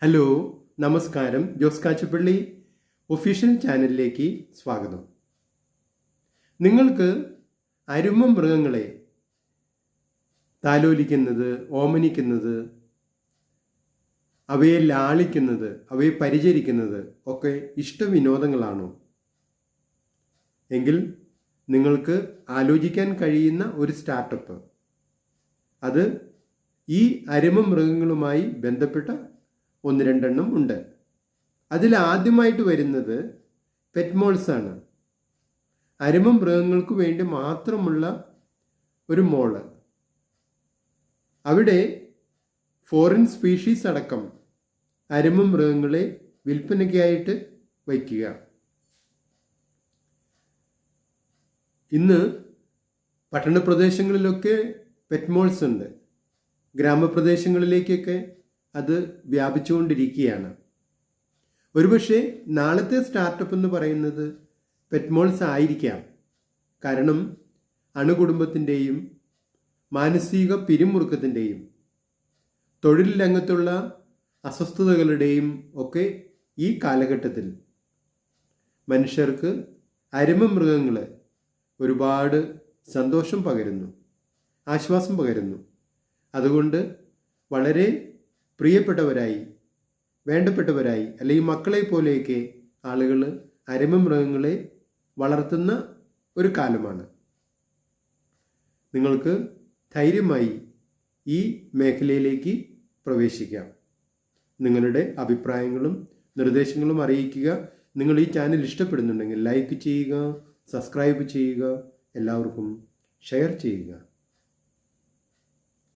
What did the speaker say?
Hello, നമസ്കാരം. Jose Kachappilly official ചാനലിലേക്ക് സ്വാഗതം. നിങ്ങൾക്ക് അരുമ മൃഗങ്ങളെ താലോലിക്കുന്നത്, ഓമനിക്കുന്നത്, അവയെ ലാളിക്കുന്നത്, അവയെ പരിചരിക്കുന്നത് ഒക്കെ ഇഷ്ടവിനോദങ്ങളാണോ? എങ്കിൽ നിങ്ങൾക്ക് ആലോചിക്കാൻ കഴിയുന്ന ഒരു സ്റ്റാർട്ടപ്പ്, അത് ഈ അരുമ മൃഗങ്ങളുമായി ബന്ധപ്പെട്ട ഒന്ന് രണ്ടെണ്ണം ഉണ്ട്. അതിൽ ആദ്യമായിട്ട് വരുന്നത് പെറ്റ്മോൾസ് ആണ്. അരുമ മൃഗങ്ങൾക്ക് വേണ്ടി മാത്രമുള്ള ഒരു മോള്. അവിടെ ഫോറിൻ സ്പീഷീസ് അടക്കം അരുമ മൃഗങ്ങളെ വിൽപ്പനയ്ക്കായിട്ട് വയ്ക്കുക. ഇന്ന് പട്ടണപ്രദേശങ്ങളിലൊക്കെ പെറ്റ്മോൾസ് ഉണ്ട്. ഗ്രാമപ്രദേശങ്ങളിലേക്കൊക്കെ അത് വ്യാപിച്ചുകൊണ്ടിരിക്കുകയാണ്. ഒരുപക്ഷെ നാളത്തെ സ്റ്റാർട്ടപ്പ് എന്ന് പറയുന്നത് പെറ്റ്മോൾസ് ആയിരിക്കാം. കാരണം അണുകുടുംബത്തിൻ്റെയും മാനസിക പിരിമുറുക്കത്തിൻ്റെയും തൊഴിൽ രംഗത്തുള്ള അസ്വസ്ഥതകളുടെയും ഒക്കെ ഈ കാലഘട്ടത്തിൽ മനുഷ്യർക്ക് അരുമ മൃഗങ്ങൾ ഒരുപാട് സന്തോഷം പകരുന്നു, ആശ്വാസം പകരുന്നു. അതുകൊണ്ട് വളരെ പ്രിയപ്പെട്ടവരായി, വേണ്ടപ്പെട്ടവരായി, അല്ലെങ്കിൽ മക്കളെ പോലെയൊക്കെ ആളുകൾ അരുമ മൃഗങ്ങളെ വളർത്തുന്ന ഒരു കാലമാണ്. നിങ്ങൾക്ക് ധൈര്യമായി ഈ മേഖലയിലേക്ക് പ്രവേശിക്കാം. നിങ്ങളുടെ അഭിപ്രായങ്ങളും നിർദ്ദേശങ്ങളും അറിയിക്കുക. നിങ്ങൾ ഈ ചാനൽ ഇഷ്ടപ്പെടുന്നുണ്ടെങ്കിൽ ലൈക്ക് ചെയ്യുക, സബ്സ്ക്രൈബ് ചെയ്യുക, എല്ലാവർക്കും ഷെയർ ചെയ്യുക.